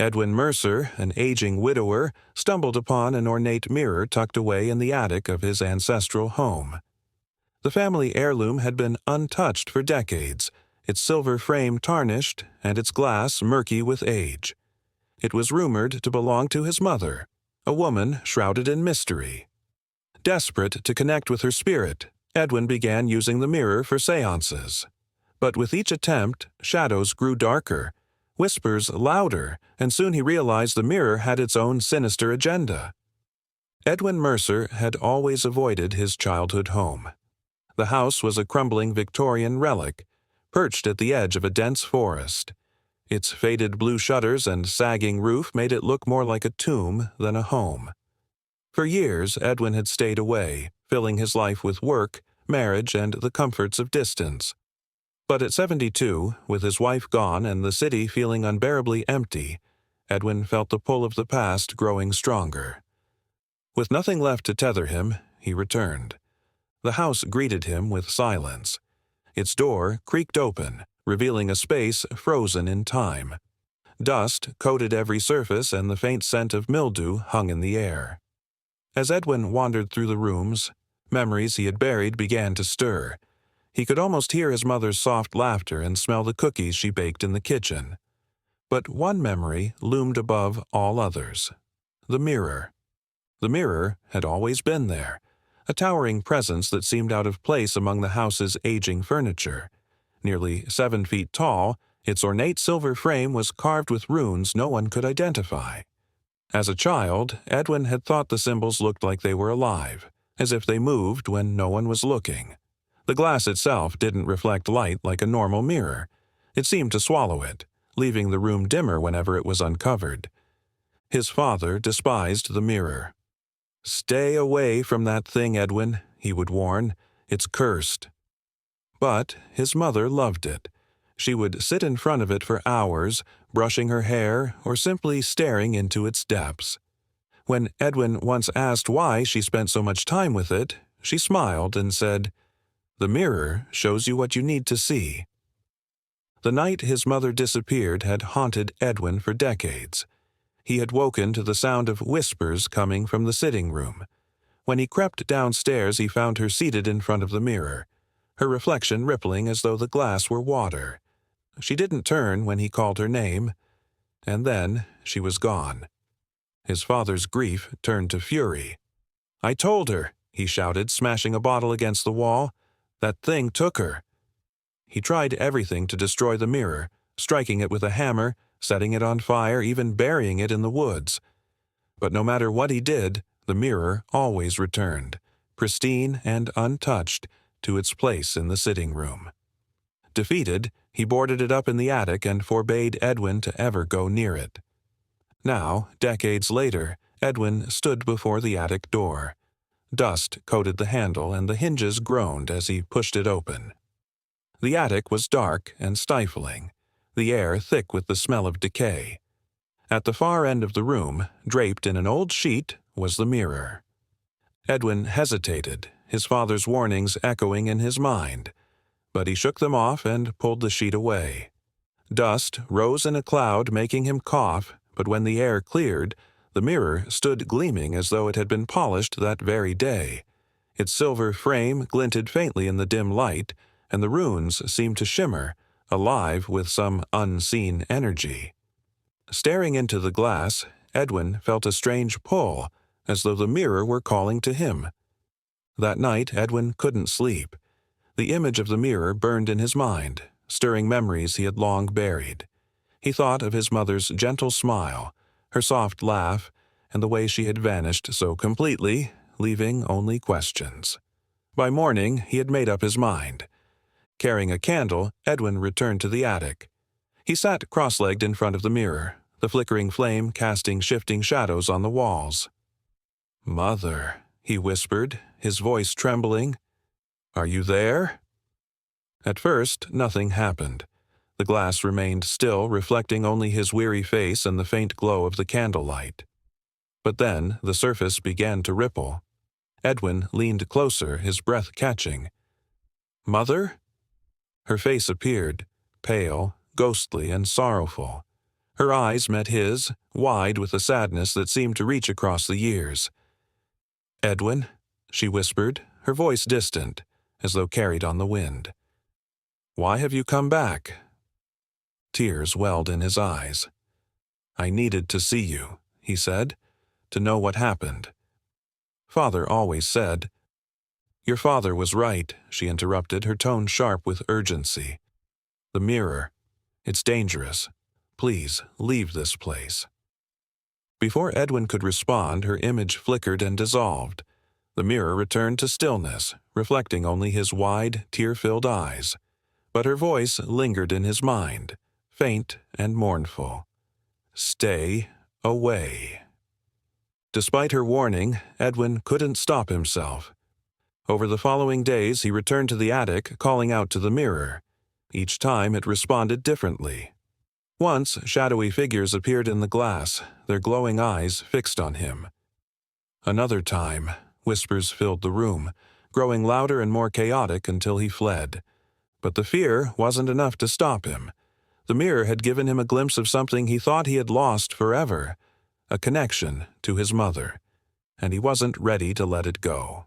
Edwin Mercer, an aging widower, stumbled upon an ornate mirror tucked away in the attic of his ancestral home. The family heirloom had been untouched for decades, its silver frame tarnished and its glass murky with age. It was rumored to belong to his mother, a woman shrouded in mystery. Desperate to connect with her spirit, Edwin began using the mirror for séances. But with each attempt, shadows grew darker, whispers louder, and soon he realized the mirror had its own sinister agenda. Edwin Mercer had always avoided his childhood home. The house was a crumbling Victorian relic, perched at the edge of a dense forest. Its faded blue shutters and sagging roof made it look more like a tomb than a home. For years, Edwin had stayed away, filling his life with work, marriage, and the comforts of distance. But at 72, with his wife gone and the city feeling unbearably empty, Edwin felt the pull of the past growing stronger. With nothing left to tether him, he returned. The house greeted him with silence. Its door creaked open, revealing a space frozen in time. Dust coated every surface and the faint scent of mildew hung in the air. As Edwin wandered through the rooms, memories he had buried began to stir. He could almost hear his mother's soft laughter and smell the cookies she baked in the kitchen. But one memory loomed above all others: the mirror. The mirror had always been there, a towering presence that seemed out of place among the house's aging furniture. Nearly 7 feet tall, its ornate silver frame was carved with runes no one could identify. As a child, Edwin had thought the symbols looked like they were alive, as if they moved when no one was looking. The glass itself didn't reflect light like a normal mirror. It seemed to swallow it, leaving the room dimmer whenever it was uncovered. His father despised the mirror. "Stay away from that thing, Edwin," he would warn. "It's cursed." But his mother loved it. She would sit in front of it for hours, brushing her hair or simply staring into its depths. When Edwin once asked why she spent so much time with it, she smiled and said, "The mirror shows you what you need to see." The night his mother disappeared had haunted Edwin for decades. He had woken to the sound of whispers coming from the sitting room. When he crept downstairs, he found her seated in front of the mirror, her reflection rippling as though the glass were water. She didn't turn when he called her name, and then she was gone. His father's grief turned to fury. "I told her," he shouted, smashing a bottle against the wall. "That thing took her." He tried everything to destroy the mirror, striking it with a hammer, setting it on fire, even burying it in the woods. But no matter what he did, the mirror always returned, pristine and untouched, to its place in the sitting room. Defeated, he boarded it up in the attic and forbade Edwin to ever go near it. Now, decades later, Edwin stood before the attic door. Dust coated the handle and the hinges groaned as he pushed it open. The attic was dark and stifling, the air thick with the smell of decay. At the far end of the room, draped in an old sheet, was the mirror. Edwin hesitated, his father's warnings echoing in his mind, but he shook them off and pulled the sheet away. Dust rose in a cloud, making him cough, but when the air cleared, the mirror stood gleaming as though it had been polished that very day. Its silver frame glinted faintly in the dim light, and the runes seemed to shimmer, alive with some unseen energy. Staring into the glass, Edwin felt a strange pull, as though the mirror were calling to him. That night, Edwin couldn't sleep. The image of the mirror burned in his mind, stirring memories he had long buried. He thought of his mother's gentle smile, her soft laugh, and the way she had vanished so completely, leaving only questions. By morning, he had made up his mind. Carrying a candle, Edwin returned to the attic. He sat cross-legged in front of the mirror, the flickering flame casting shifting shadows on the walls. "Mother," he whispered, his voice trembling, "are you there?" At first, nothing happened. The glass remained still, reflecting only his weary face and the faint glow of the candlelight. But then the surface began to ripple. Edwin leaned closer, his breath catching. "Mother?" Her face appeared, pale, ghostly, and sorrowful. Her eyes met his, wide with a sadness that seemed to reach across the years. "Edwin," she whispered, her voice distant, as though carried on the wind. "Why have you come back?" Tears welled in his eyes. "I needed to see you," he said, "to know what happened. Father always said—" "Your father was right," she interrupted, her tone sharp with urgency. "The mirror. It's dangerous. Please, leave this place." Before Edwin could respond, her image flickered and dissolved. The mirror returned to stillness, reflecting only his wide, tear-filled eyes. But her voice lingered in his mind, faint and mournful. "Stay away." Despite her warning, Edwin couldn't stop himself. Over the following days, he returned to the attic, calling out to the mirror. Each time it responded differently. Once, shadowy figures appeared in the glass, their glowing eyes fixed on him. Another time, whispers filled the room, growing louder and more chaotic until he fled. But the fear wasn't enough to stop him. The mirror had given him a glimpse of something he thought he had lost forever, a connection to his mother, and he wasn't ready to let it go.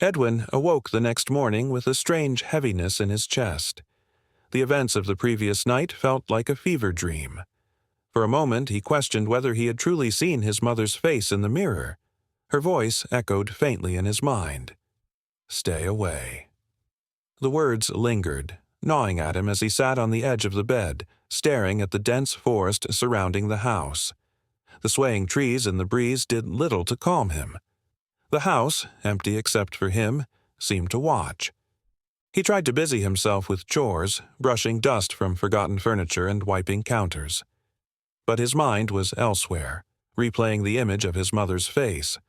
Edwin awoke the next morning with a strange heaviness in his chest. The events of the previous night felt like a fever dream. For a moment he questioned whether he had truly seen his mother's face in the mirror. Her voice echoed faintly in his mind. "Stay away." The words lingered, gnawing at him as he sat on the edge of the bed, staring at the dense forest surrounding the house. The swaying trees in the breeze did little to calm him. The house, empty except for him, seemed to watch. He tried to busy himself with chores, brushing dust from forgotten furniture and wiping counters. But his mind was elsewhere, replaying the image of his mother's face.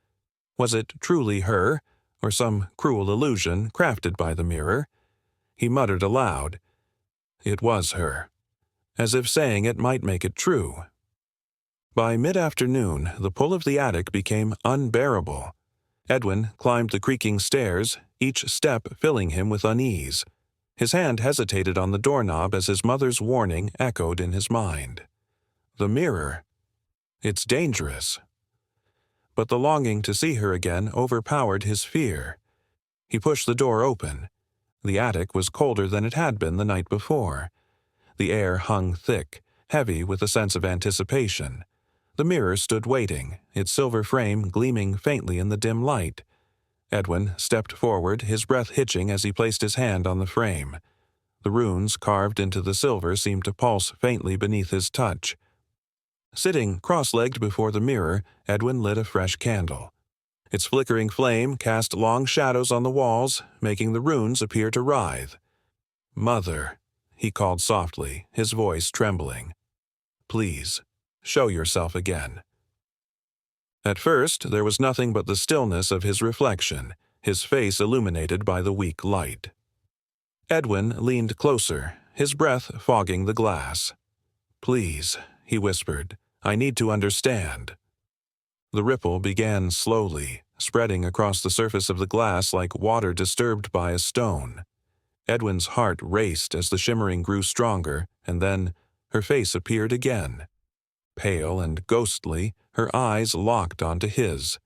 Was it truly her, or some cruel illusion crafted by the mirror? He muttered aloud. It was her, as if saying it might make it true. By mid-afternoon, the pull of the attic became unbearable. Edwin climbed the creaking stairs, each step filling him with unease. His hand hesitated on the doorknob as his mother's warning echoed in his mind. The mirror. It's dangerous. But the longing to see her again overpowered his fear. He pushed the door open. The attic was colder than it had been the night before. The air hung thick, heavy with a sense of anticipation. The mirror stood waiting, its silver frame gleaming faintly in the dim light. Edwin stepped forward, his breath hitching as he placed his hand on the frame. The runes carved into the silver seemed to pulse faintly beneath his touch. Sitting cross-legged before the mirror, Edwin lit a fresh candle. Its flickering flame cast long shadows on the walls, making the runes appear to writhe. "Mother," he called softly, his voice trembling. "Please, show yourself again." At first, there was nothing but the stillness of his reflection, his face illuminated by the weak light. Edwin leaned closer, his breath fogging the glass. "Please," he whispered, "I need to understand." The ripple began slowly, spreading across the surface of the glass like water disturbed by a stone. Edwin's heart raced as the shimmering grew stronger, and then her face appeared again. Pale and ghostly, her eyes locked onto his.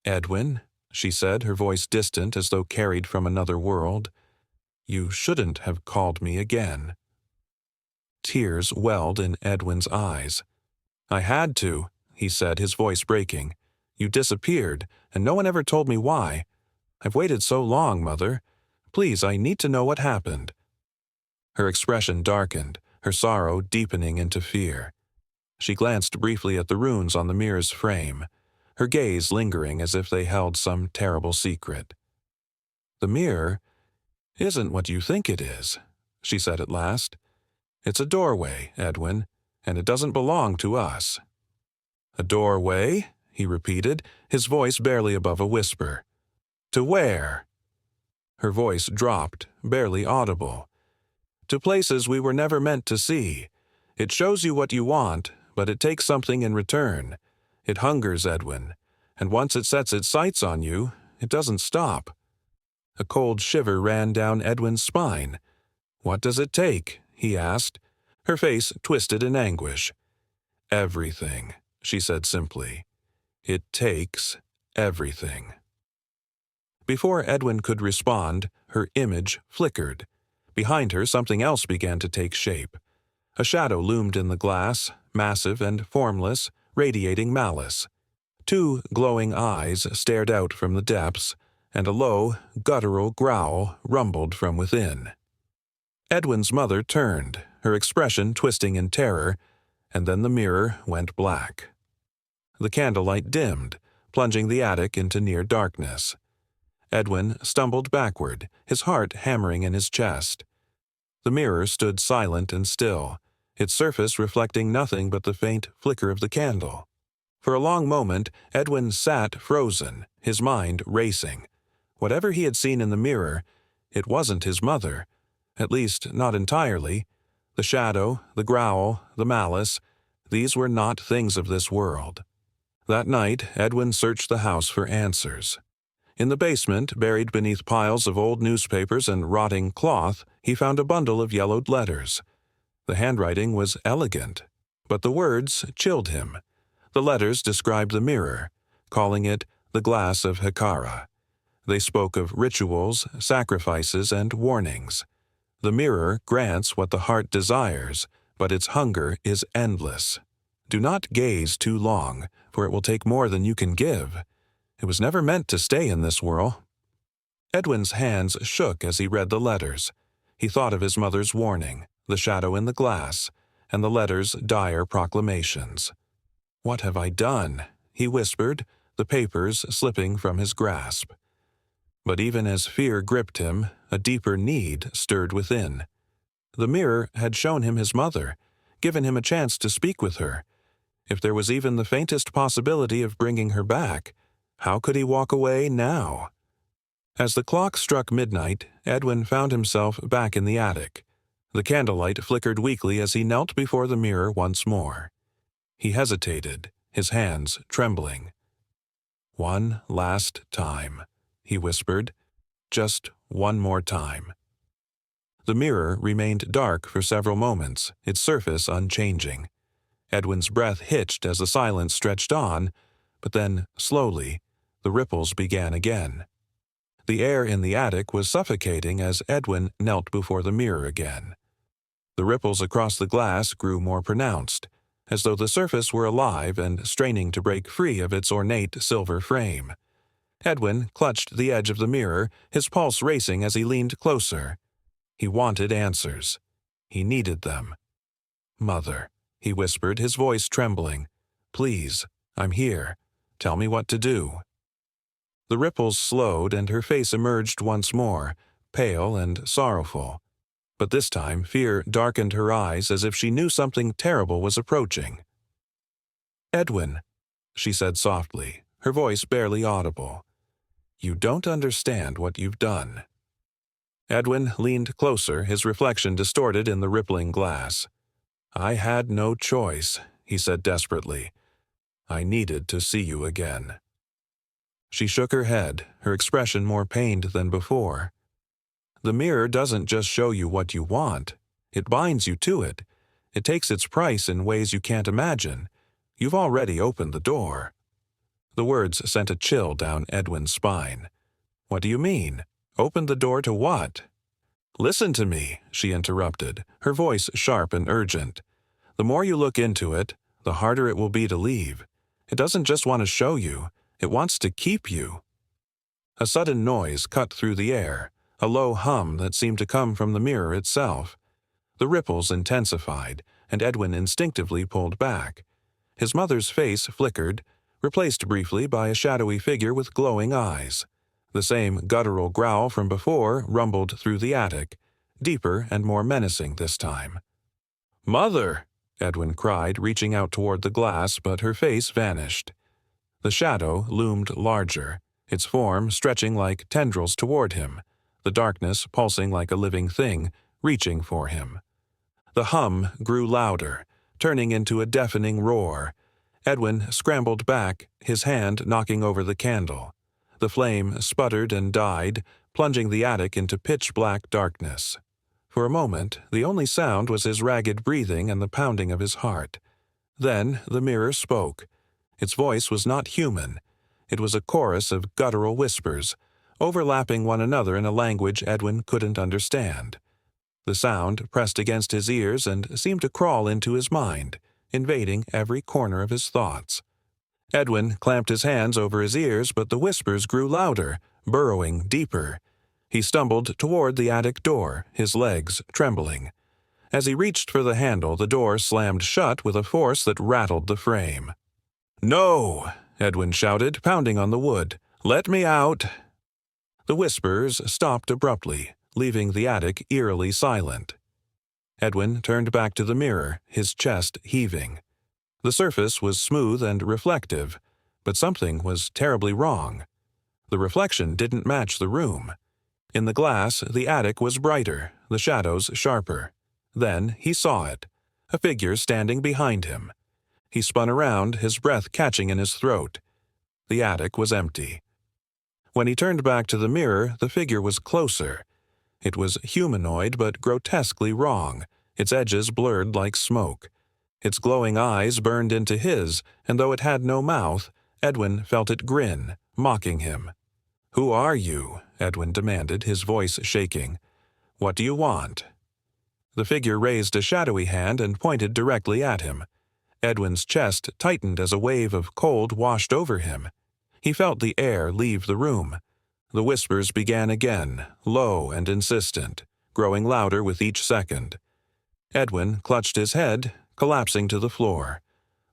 "Edwin," she said, her voice distant as though carried from another world, "you shouldn't have called me again." Tears welled in Edwin's eyes. "I had to," he said, his voice breaking. "You disappeared, and no one ever told me why. I've waited so long, Mother. Please, I need to know what happened." Her expression darkened, her sorrow deepening into fear. She glanced briefly at the runes on the mirror's frame, her gaze lingering as if they held some terrible secret. "The mirror isn't what you think it is," she said at last. "It's a doorway, Edwin, and it doesn't belong to us." "A doorway?" he repeated, his voice barely above a whisper. "To where?" Her voice dropped, barely audible. "To places we were never meant to see. It shows you what you want, but it takes something in return. It hungers, Edwin, and once it sets its sights on you, it doesn't stop." A cold shiver ran down Edwin's spine. "What does it take?" he asked. Her face twisted in anguish. "Everything," she said simply. "It takes everything." Before Edwin could respond, her image flickered. Behind her, something else began to take shape. A shadow loomed in the glass, massive and formless, radiating malice. Two glowing eyes stared out from the depths, and a low, guttural growl rumbled from within. Edwin's mother turned, her expression twisting in terror, and then the mirror went black. The candlelight dimmed, plunging the attic into near darkness. Edwin stumbled backward, his heart hammering in his chest. The mirror stood silent and still, its surface reflecting nothing but the faint flicker of the candle. For a long moment, Edwin sat frozen, his mind racing. Whatever he had seen in the mirror, it wasn't his mother, at least not entirely. The shadow, the growl, the malice, these were not things of this world. That night, Edwin searched the house for answers. In the basement, buried beneath piles of old newspapers and rotting cloth, he found a bundle of yellowed letters. The handwriting was elegant, but the words chilled him. The letters described the mirror, calling it the glass of Hekara. They spoke of rituals, sacrifices, and warnings. The mirror grants what the heart desires, but its hunger is endless. Do not gaze too long, for it will take more than you can give. It was never meant to stay in this world. Edwin's hands shook as he read the letters. He thought of his mother's warning, the shadow in the glass, and the letters' dire proclamations. "What have I done?" he whispered, the papers slipping from his grasp. But even as fear gripped him, a deeper need stirred within. The mirror had shown him his mother, given him a chance to speak with her. If there was even the faintest possibility of bringing her back, how could he walk away now? As the clock struck midnight, Edwin found himself back in the attic. The candlelight flickered weakly as he knelt before the mirror once more. He hesitated, his hands trembling. "One last time," he whispered. "Just one more time." The mirror remained dark for several moments, its surface unchanging. Edwin's breath hitched as the silence stretched on, but then, slowly, the ripples began again. The air in the attic was suffocating as Edwin knelt before the mirror again. The ripples across the glass grew more pronounced, as though the surface were alive and straining to break free of its ornate silver frame. Edwin clutched the edge of the mirror, his pulse racing as he leaned closer. He wanted answers. He needed them. "Mother," he whispered, his voice trembling. "Please, I'm here. Tell me what to do." The ripples slowed and her face emerged once more, pale and sorrowful. But this time fear darkened her eyes as if she knew something terrible was approaching. "Edwin," she said softly, her voice barely audible. "You don't understand what you've done." Edwin leaned closer, his reflection distorted in the rippling glass. "I had no choice," he said desperately. "I needed to see you again." She shook her head, her expression more pained than before. "The mirror doesn't just show you what you want. It binds you to it. It takes its price in ways you can't imagine. You've already opened the door." The words sent a chill down Edwin's spine. "What do you mean? Opened the door to what?" "Listen to me," she interrupted, her voice sharp and urgent. "The more you look into it, the harder it will be to leave. It doesn't just want to show you. It wants to keep you." A sudden noise cut through the air, a low hum that seemed to come from the mirror itself. The ripples intensified, and Edwin instinctively pulled back. His mother's face flickered, replaced briefly by a shadowy figure with glowing eyes. The same guttural growl from before rumbled through the attic, deeper and more menacing this time. "Mother!" Edwin cried, reaching out toward the glass, but her face vanished. The shadow loomed larger, its form stretching like tendrils toward him, the darkness pulsing like a living thing, reaching for him. The hum grew louder, turning into a deafening roar. Edwin scrambled back, his hand knocking over the candle. The flame sputtered and died, plunging the attic into pitch-black darkness. For a moment, the only sound was his ragged breathing and the pounding of his heart. Then the mirror spoke. Its voice was not human. It was a chorus of guttural whispers, overlapping one another in a language Edwin couldn't understand. The sound pressed against his ears and seemed to crawl into his mind, invading every corner of his thoughts. Edwin clamped his hands over his ears, but the whispers grew louder, burrowing deeper. He stumbled toward the attic door, his legs trembling. As he reached for the handle, the door slammed shut with a force that rattled the frame. "No!" Edwin shouted, pounding on the wood. "Let me out!" The whispers stopped abruptly, leaving the attic eerily silent. Edwin turned back to the mirror, his chest heaving. The surface was smooth and reflective, but something was terribly wrong. The reflection didn't match the room. In the glass, the attic was brighter, the shadows sharper. Then he saw it, a figure standing behind him. He spun around, his breath catching in his throat. The attic was empty. When he turned back to the mirror, the figure was closer. It was humanoid but grotesquely wrong, its edges blurred like smoke. Its glowing eyes burned into his, and though it had no mouth, Edwin felt it grin, mocking him. "Who are you?" Edwin demanded, his voice shaking. "What do you want?" The figure raised a shadowy hand and pointed directly at him. Edwin's chest tightened as a wave of cold washed over him. He felt the air leave the room. The whispers began again, low and insistent, growing louder with each second. Edwin clutched his head, collapsing to the floor.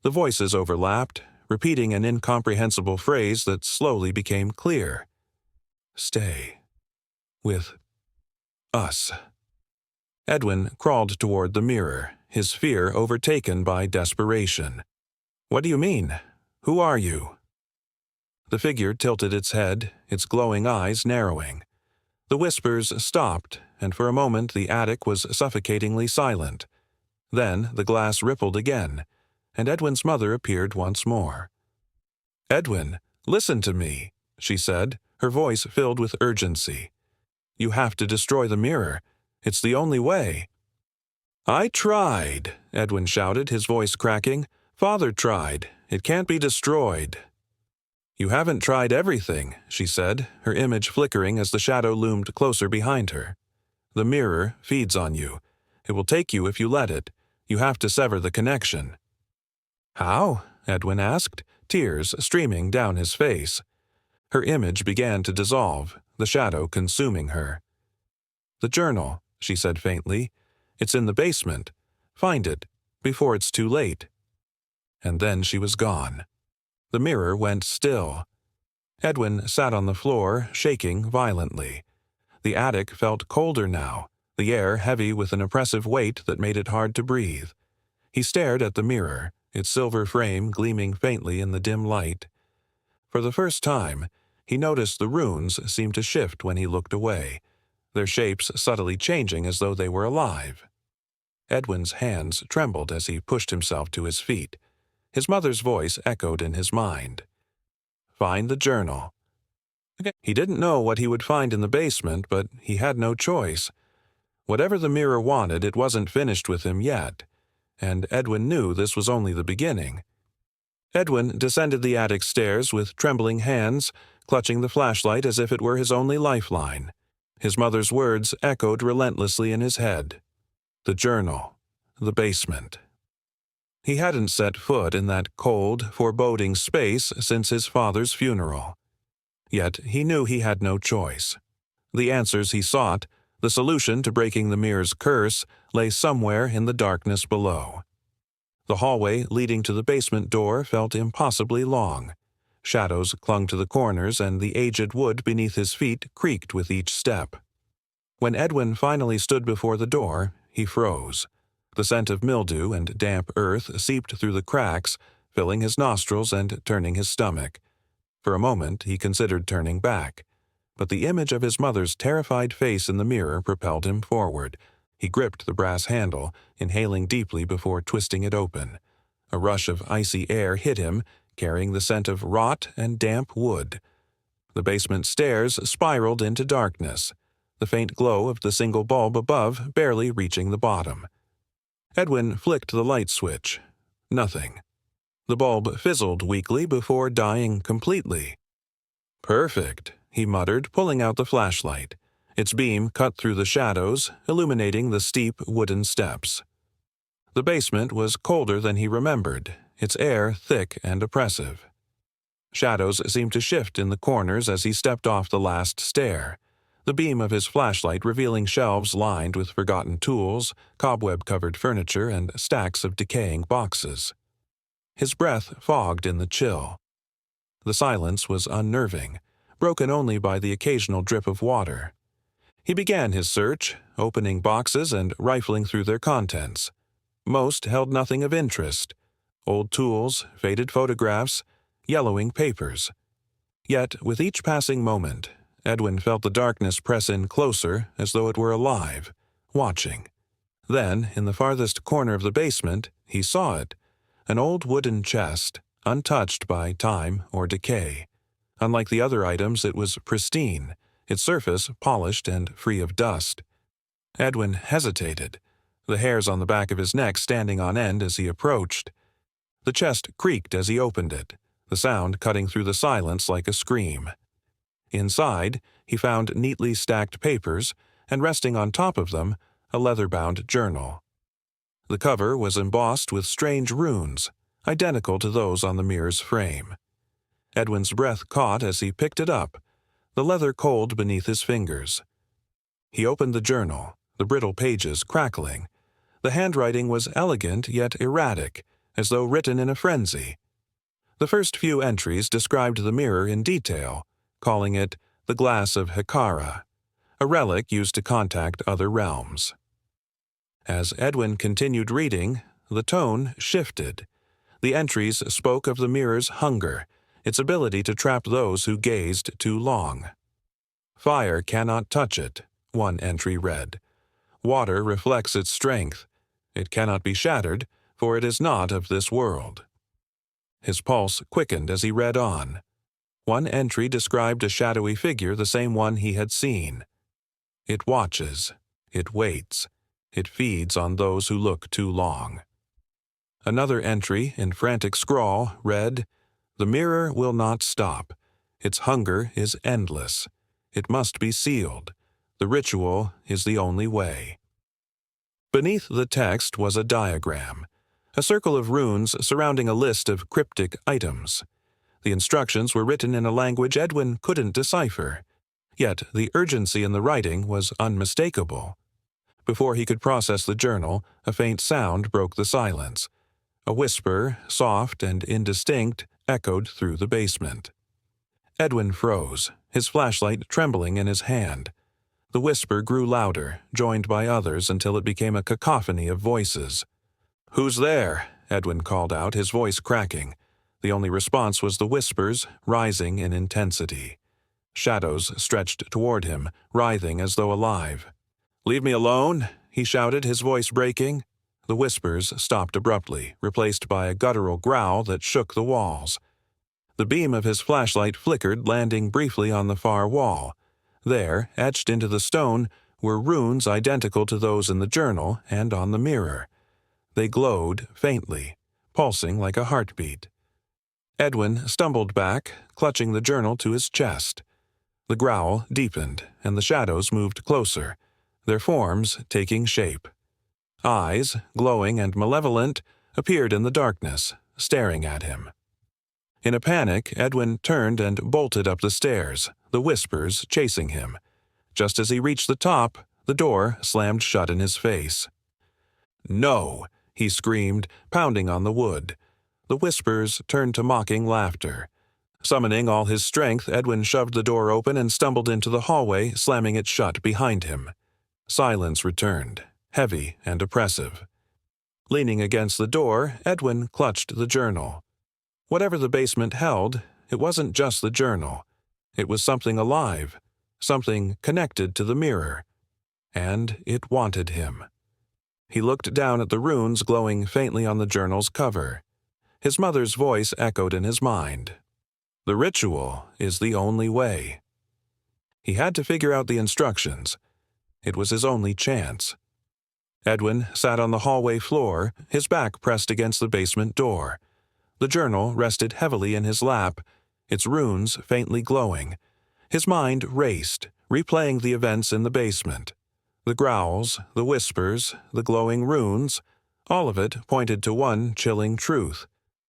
The voices overlapped, repeating an incomprehensible phrase that slowly became clear. "Stay. With us." Edwin crawled toward the mirror, his fear overtaken by desperation. "What do you mean? Who are you?" The figure tilted its head, its glowing eyes narrowing. The whispers stopped, and for a moment the attic was suffocatingly silent. Then the glass rippled again, and Edwin's mother appeared once more. "Edwin, listen to me," she said, her voice filled with urgency. "You have to destroy the mirror. It's the only way." "I tried," Edwin shouted, his voice cracking. "Father tried. It can't be destroyed." "You haven't tried everything," she said, her image flickering as the shadow loomed closer behind her. "The mirror feeds on you. It will take you if you let it. You have to sever the connection." "How?" Edwin asked, tears streaming down his face. Her image began to dissolve, the shadow consuming her. "The journal," she said faintly. "It's in the basement. Find it, before it's too late." And then she was gone. The mirror went still. Edwin sat on the floor, shaking violently. The attic felt colder now, the air heavy with an oppressive weight that made it hard to breathe. He stared at the mirror, its silver frame gleaming faintly in the dim light. For the first time, he noticed the runes seemed to shift when he looked away, their shapes subtly changing as though they were alive. Edwin's hands trembled as he pushed himself to his feet. His mother's voice echoed in his mind. "Find the journal." He didn't know what he would find in the basement, but he had no choice. Whatever the mirror wanted, it wasn't finished with him yet, and Edwin knew this was only the beginning. Edwin descended the attic stairs with trembling hands, clutching the flashlight as if it were his only lifeline. His mother's words echoed relentlessly in his head. The journal, the basement. He hadn't set foot in that cold, foreboding space since his father's funeral. Yet he knew he had no choice. The answers he sought, the solution to breaking the mirror's curse, lay somewhere in the darkness below. The hallway leading to the basement door felt impossibly long. Shadows clung to the corners, and the aged wood beneath his feet creaked with each step. When Edwin finally stood before the door, he froze. The scent of mildew and damp earth seeped through the cracks, filling his nostrils and turning his stomach. For a moment he considered turning back, but the image of his mother's terrified face in the mirror propelled him forward. He gripped the brass handle, inhaling deeply before twisting it open. A rush of icy air hit him, carrying the scent of rot and damp wood. The basement stairs spiraled into darkness. the faint glow of the single bulb above barely reaching the bottom. Edwin flicked the light switch. Nothing. The bulb fizzled weakly before dying completely. "Perfect," he muttered, pulling out the flashlight. Its beam cut through the shadows, illuminating the steep wooden steps. The basement was colder than he remembered, its air thick and oppressive. Shadows seemed to shift in the corners as he stepped off the last stair, the beam of his flashlight revealing shelves lined with forgotten tools, cobweb-covered furniture, and stacks of decaying boxes. His breath fogged in the chill. The silence was unnerving, broken only by the occasional drip of water. He began his search, opening boxes and rifling through their contents. Most held nothing of interest: old tools, faded photographs, yellowing papers. Yet, with each passing moment, Edwin felt the darkness press in closer as though it were alive, watching. Then, in the farthest corner of the basement, he saw it, an old wooden chest, untouched by time or decay. Unlike the other items, it was pristine, its surface polished and free of dust. Edwin hesitated, the hairs on the back of his neck standing on end as he approached. The chest creaked as he opened it, the sound cutting through the silence like a scream. Inside, he found neatly stacked papers, and resting on top of them, a leather-bound journal. The cover was embossed with strange runes, identical to those on the mirror's frame. Edwin's breath caught as he picked it up, the leather cold beneath his fingers. He opened the journal, the brittle pages crackling. The handwriting was elegant yet erratic, as though written in a frenzy. The first few entries described the mirror in detail, calling it the glass of Hekara, a relic used to contact other realms. As Edwin continued reading, the tone shifted. The entries spoke of the mirror's hunger, its ability to trap those who gazed too long. "Fire cannot touch it," one entry read. "Water reflects its strength. It cannot be shattered, for it is not of this world." His pulse quickened as he read on. One entry described a shadowy figure, the same one he had seen. "It watches. It waits. It feeds on those who look too long." Another entry, in frantic scrawl, read, "The mirror will not stop. Its hunger is endless. It must be sealed. The ritual is the only way." Beneath the text was a diagram, a circle of runes surrounding a list of cryptic items. The instructions were written in a language Edwin couldn't decipher, yet the urgency in the writing was unmistakable. Before he could process the journal, a faint sound broke the silence. A whisper, soft and indistinct, echoed through the basement. Edwin froze, his flashlight trembling in his hand. The whisper grew louder, joined by others until it became a cacophony of voices. "Who's there?" Edwin called out, his voice cracking. The only response was the whispers, rising in intensity. Shadows stretched toward him, writhing as though alive. "Leave me alone," he shouted, his voice breaking. The whispers stopped abruptly, replaced by a guttural growl that shook the walls. The beam of his flashlight flickered, landing briefly on the far wall. There, etched into the stone, were runes identical to those in the journal and on the mirror. They glowed faintly, pulsing like a heartbeat. Edwin stumbled back, clutching the journal to his chest. The growl deepened, and the shadows moved closer, their forms taking shape. Eyes, glowing and malevolent, appeared in the darkness, staring at him. In a panic, Edwin turned and bolted up the stairs, the whispers chasing him. Just as he reached the top, the door slammed shut in his face. "No!" he screamed, pounding on the wood. The whispers turned to mocking laughter. Summoning all his strength, Edwin shoved the door open and stumbled into the hallway, slamming it shut behind him. Silence returned, heavy and oppressive. Leaning against the door, Edwin clutched the journal. Whatever the basement held, it wasn't just the journal. It was something alive, something connected to the mirror. And it wanted him. He looked down at the runes glowing faintly on the journal's cover. His mother's voice echoed in his mind. "The ritual is the only way." He had to figure out the instructions. It was his only chance. Edwin sat on the hallway floor, his back pressed against the basement door. The journal rested heavily in his lap, its runes faintly glowing. His mind raced, replaying the events in the basement. The growls, the whispers, the glowing runes, all of it pointed to one chilling truth.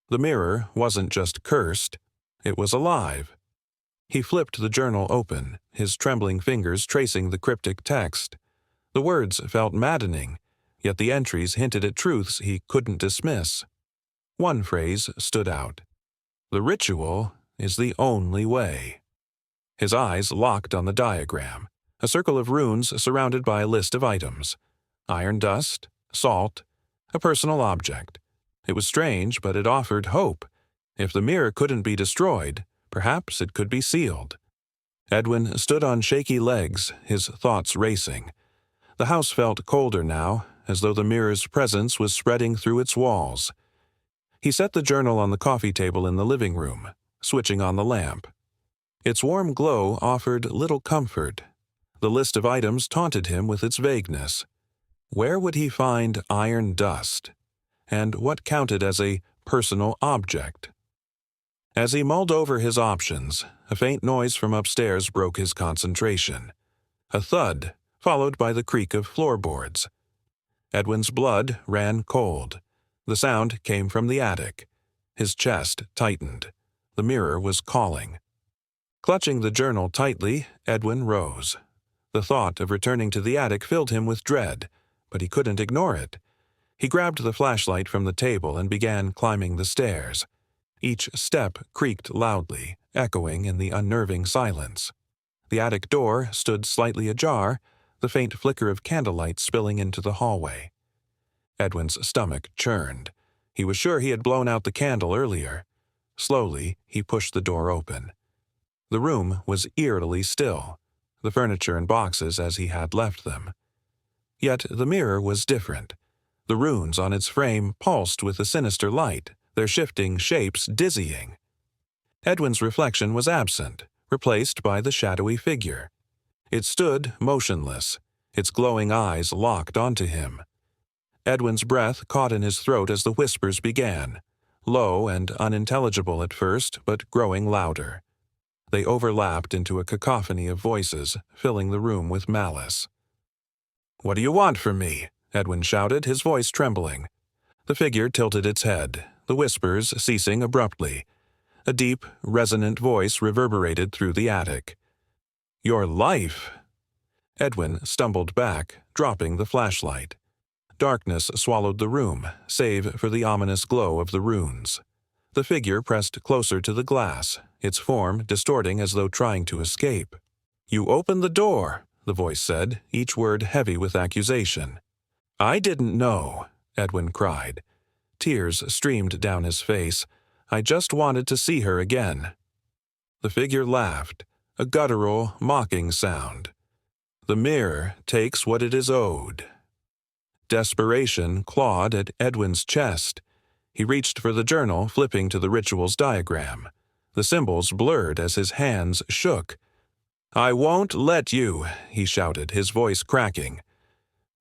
The mirror wasn't just cursed, it was alive. He flipped the journal open, his trembling fingers tracing the cryptic text. The words felt maddening, yet the entries hinted at truths he couldn't dismiss. One phrase stood out. "The ritual is the only way." His eyes locked on the diagram, a circle of runes surrounded by a list of items. Iron dust, salt, a personal object. It was strange, but it offered hope. If the mirror couldn't be destroyed, perhaps it could be sealed. Edwin stood on shaky legs, his thoughts racing. The house felt colder now, as though the mirror's presence was spreading through its walls. He set the journal on the coffee table in the living room, switching on the lamp. Its warm glow offered little comfort. The list of items taunted him with its vagueness. Where would he find iron dust? And what counted as a personal object? As he mulled over his options, a faint noise from upstairs broke his concentration. A thud, followed by the creak of floorboards. Edwin's blood ran cold. The sound came from the attic. His chest tightened. The mirror was calling. Clutching the journal tightly, Edwin rose. The thought of returning to the attic filled him with dread, but he couldn't ignore it. He grabbed the flashlight from the table and began climbing the stairs. Each step creaked loudly, echoing in the unnerving silence. The attic door stood slightly ajar, the faint flicker of candlelight spilling into the hallway. Edwin's stomach churned. He was sure he had blown out the candle earlier. Slowly, he pushed the door open. The room was eerily still, the furniture and boxes as he had left them. Yet the mirror was different. The runes on its frame pulsed with a sinister light, their shifting shapes dizzying. Edwin's reflection was absent, replaced by the shadowy figure. It stood motionless, its glowing eyes locked onto him. Edwin's breath caught in his throat as the whispers began, low and unintelligible at first, but growing louder. They overlapped into a cacophony of voices, filling the room with malice. "What do you want from me?" Edwin shouted, his voice trembling. The figure tilted its head, the whispers ceasing abruptly. A deep, resonant voice reverberated through the attic. "Your life!" Edwin stumbled back, dropping the flashlight. Darkness swallowed the room, save for the ominous glow of the runes. The figure pressed closer to the glass, its form distorting as though trying to escape. "You opened the door," the voice said, each word heavy with accusation. "I didn't know," Edwin cried. Tears streamed down his face. "I just wanted to see her again." The figure laughed, a guttural, mocking sound. "The mirror takes what it is owed." Desperation clawed at Edwin's chest. He reached for the journal, flipping to the ritual's diagram. The symbols blurred as his hands shook. "I won't let you," he shouted, his voice cracking.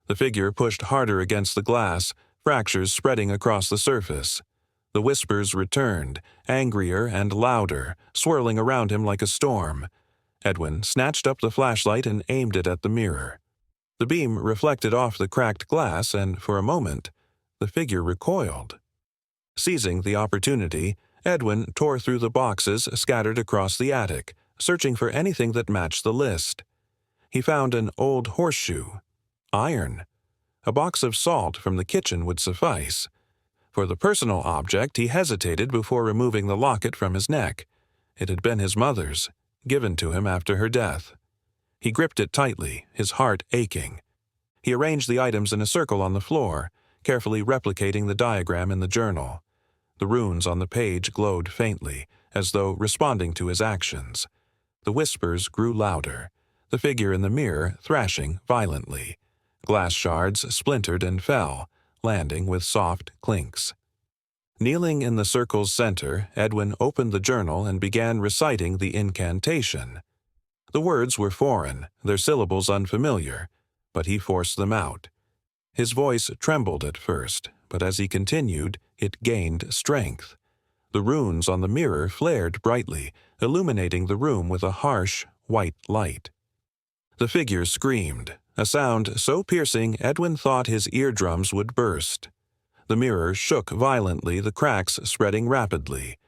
The figure pushed harder against the glass, fractures spreading across the surface. The whispers returned, angrier and louder, swirling around him like a storm. Edwin snatched up the flashlight and aimed it at the mirror. The beam reflected off the cracked glass, and for a moment, the figure recoiled. Seizing the opportunity, Edwin tore through the boxes scattered across the attic, searching for anything that matched the list. He found an old horseshoe. Iron. A box of salt from the kitchen would suffice. For the personal object, he hesitated before removing the locket from his neck. It had been his mother's, given to him after her death. He gripped it tightly, his heart aching. He arranged the items in a circle on the floor, carefully replicating the diagram in the journal. The runes on the page glowed faintly, as though responding to his actions. The whispers grew louder, the figure in the mirror thrashing violently. Glass shards splintered and fell, landing with soft clinks. Kneeling in the circle's center, Edwin opened the journal and began reciting the incantation. The words were foreign, their syllables unfamiliar, but he forced them out. His voice trembled at first, but as he continued, it gained strength. The runes on the mirror flared brightly, illuminating the room with a harsh, white light. The figure screamed, a sound so piercing Edwin thought his eardrums would burst. The mirror shook violently, the cracks spreading rapidly.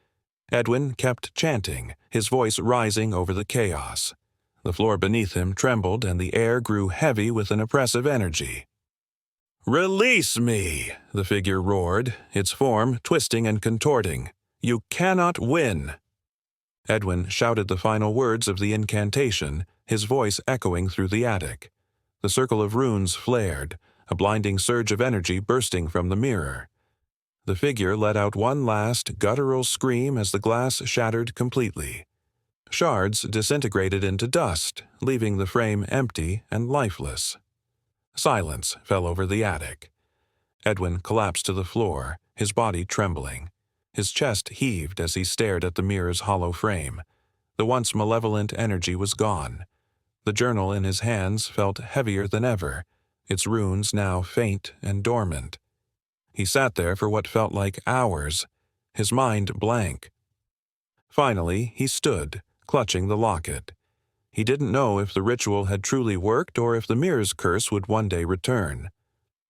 Edwin kept chanting, his voice rising over the chaos. The floor beneath him trembled and the air grew heavy with an oppressive energy. "Release me!" the figure roared, its form twisting and contorting. "You cannot win!" Edwin shouted the final words of the incantation, his voice echoing through the attic. The circle of runes flared, a blinding surge of energy bursting from the mirror. The figure let out one last, guttural scream as the glass shattered completely. Shards disintegrated into dust, leaving the frame empty and lifeless. Silence fell over the attic. Edwin collapsed to the floor, his body trembling. His chest heaved as he stared at the mirror's hollow frame. The once malevolent energy was gone. The journal in his hands felt heavier than ever, its runes now faint and dormant. He sat there for what felt like hours, his mind blank. Finally, he stood, clutching the locket. He didn't know if the ritual had truly worked or if the mirror's curse would one day return.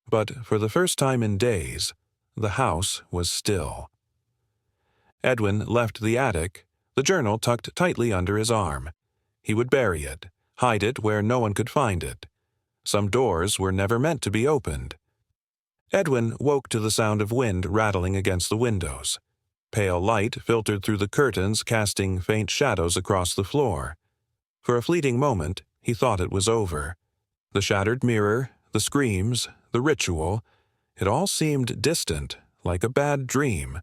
But for the first time in days, the house was still. Edwin left the attic, the journal tucked tightly under his arm. He would bury it, hide it where no one could find it. Some doors were never meant to be opened. Edwin woke to the sound of wind rattling against the windows. Pale light filtered through the curtains, casting faint shadows across the floor. For a fleeting moment, he thought it was over. The shattered mirror, the screams, the ritual, it all seemed distant, like a bad dream.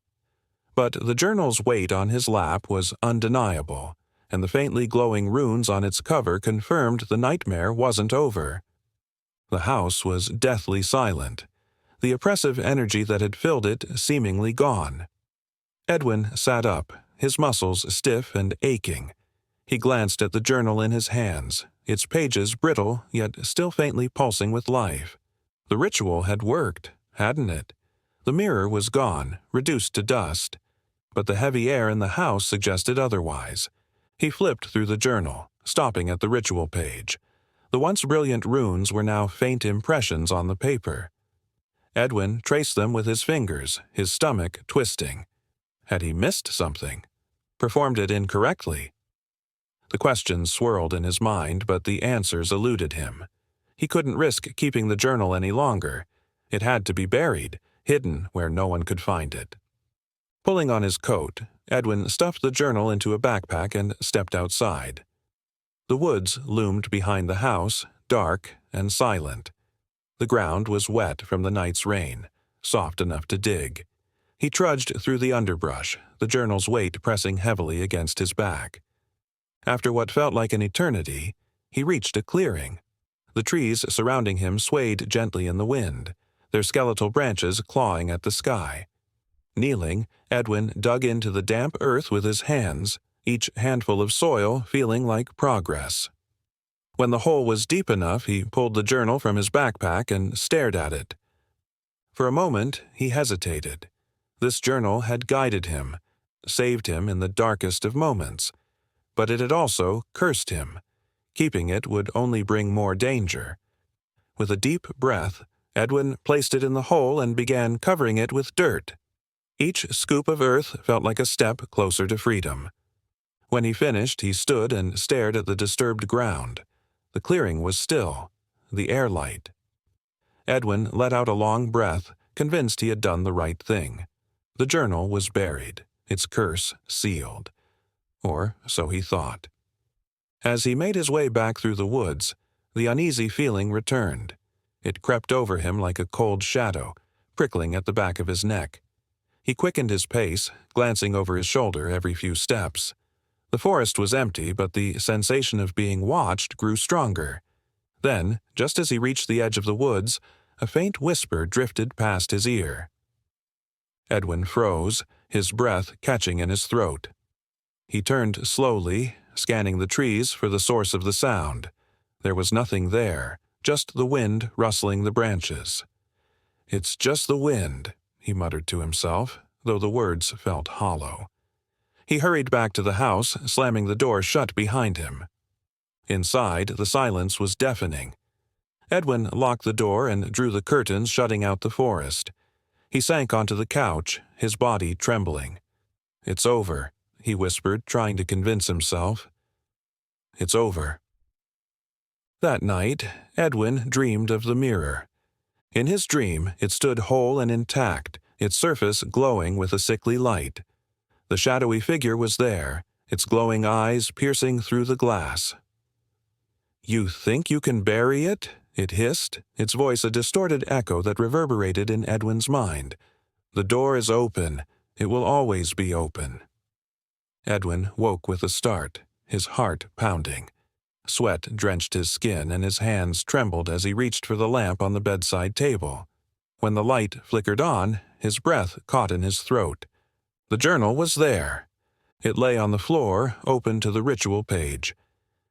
But the journal's weight on his lap was undeniable, and the faintly glowing runes on its cover confirmed the nightmare wasn't over. The house was deathly silent, the oppressive energy that had filled it seemingly gone. Edwin sat up, his muscles stiff and aching. He glanced at the journal in his hands, its pages brittle yet still faintly pulsing with life. The ritual had worked, hadn't it? The mirror was gone, reduced to dust. But the heavy air in the house suggested otherwise. He flipped through the journal, stopping at the ritual page. The once brilliant runes were now faint impressions on the paper. Edwin traced them with his fingers, his stomach twisting. Had he missed something? Performed it incorrectly? The questions swirled in his mind, but the answers eluded him. He couldn't risk keeping the journal any longer. It had to be buried, hidden where no one could find it. Pulling on his coat, Edwin stuffed the journal into a backpack and stepped outside. The woods loomed behind the house, dark and silent. The ground was wet from the night's rain, soft enough to dig. He trudged through the underbrush, the journal's weight pressing heavily against his back. After what felt like an eternity, he reached a clearing. The trees surrounding him swayed gently in the wind, their skeletal branches clawing at the sky. Kneeling, Edwin dug into the damp earth with his hands, each handful of soil feeling like progress. When the hole was deep enough, he pulled the journal from his backpack and stared at it. For a moment, he hesitated. This journal had guided him, saved him in the darkest of moments, but it had also cursed him. Keeping it would only bring more danger. With a deep breath, Edwin placed it in the hole and began covering it with dirt. Each scoop of earth felt like a step closer to freedom. When he finished, he stood and stared at the disturbed ground. The clearing was still, the air light. Edwin let out a long breath, convinced he had done the right thing. The journal was buried, its curse sealed. Or so he thought. As he made his way back through the woods, the uneasy feeling returned. It crept over him like a cold shadow, prickling at the back of his neck. He quickened his pace, glancing over his shoulder every few steps. The forest was empty, but the sensation of being watched grew stronger. Then, just as he reached the edge of the woods, a faint whisper drifted past his ear. Edwin froze, his breath catching in his throat. He turned slowly, scanning the trees for the source of the sound. There was nothing there, just the wind rustling the branches. "It's just the wind," he muttered to himself, though the words felt hollow. He hurried back to the house, slamming the door shut behind him. Inside, the silence was deafening. Edwin locked the door and drew the curtains, shutting out the forest. He sank onto the couch, his body trembling. "It's over," he whispered, trying to convince himself. "It's over." That night, Edwin dreamed of the mirror. In his dream, it stood whole and intact, its surface glowing with a sickly light. The shadowy figure was there, its glowing eyes piercing through the glass. "You think you can bury it?" it hissed, its voice a distorted echo that reverberated in Edwin's mind. "The door is open. It will always be open." Edwin woke with a start, his heart pounding. Sweat drenched his skin and his hands trembled as he reached for the lamp on the bedside table. When the light flickered on, his breath caught in his throat. The journal was there. It lay on the floor, open to the ritual page.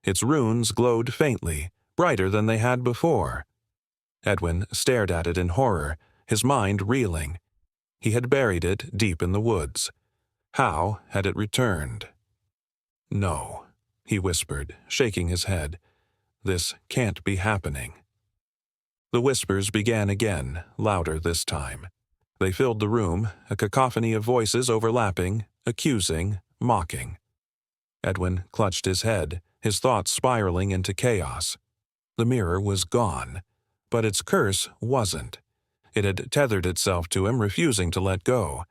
Its runes glowed faintly, brighter than they had before. Edwin stared at it in horror, his mind reeling. He had buried it deep in the woods. How had it returned? "No," he whispered, shaking his head. "This can't be happening." The whispers began again, louder this time. They filled the room, a cacophony of voices overlapping, accusing, mocking. Edwin clutched his head, his thoughts spiraling into chaos. The mirror was gone, but its curse wasn't. It had tethered itself to him, refusing to let go.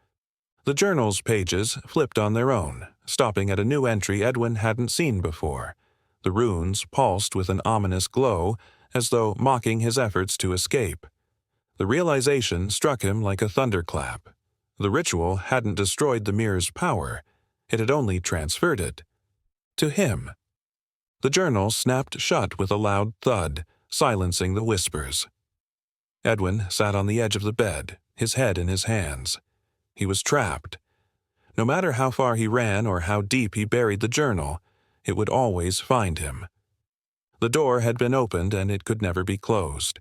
The journal's pages flipped on their own, stopping at a new entry Edwin hadn't seen before. The runes pulsed with an ominous glow, as though mocking his efforts to escape. The realization struck him like a thunderclap. The ritual hadn't destroyed the mirror's power. It had only transferred it. To him. The journal snapped shut with a loud thud, silencing the whispers. Edwin sat on the edge of the bed, his head in his hands. He was trapped. No matter how far he ran or how deep he buried the journal, it would always find him. The door had been opened and it could never be closed.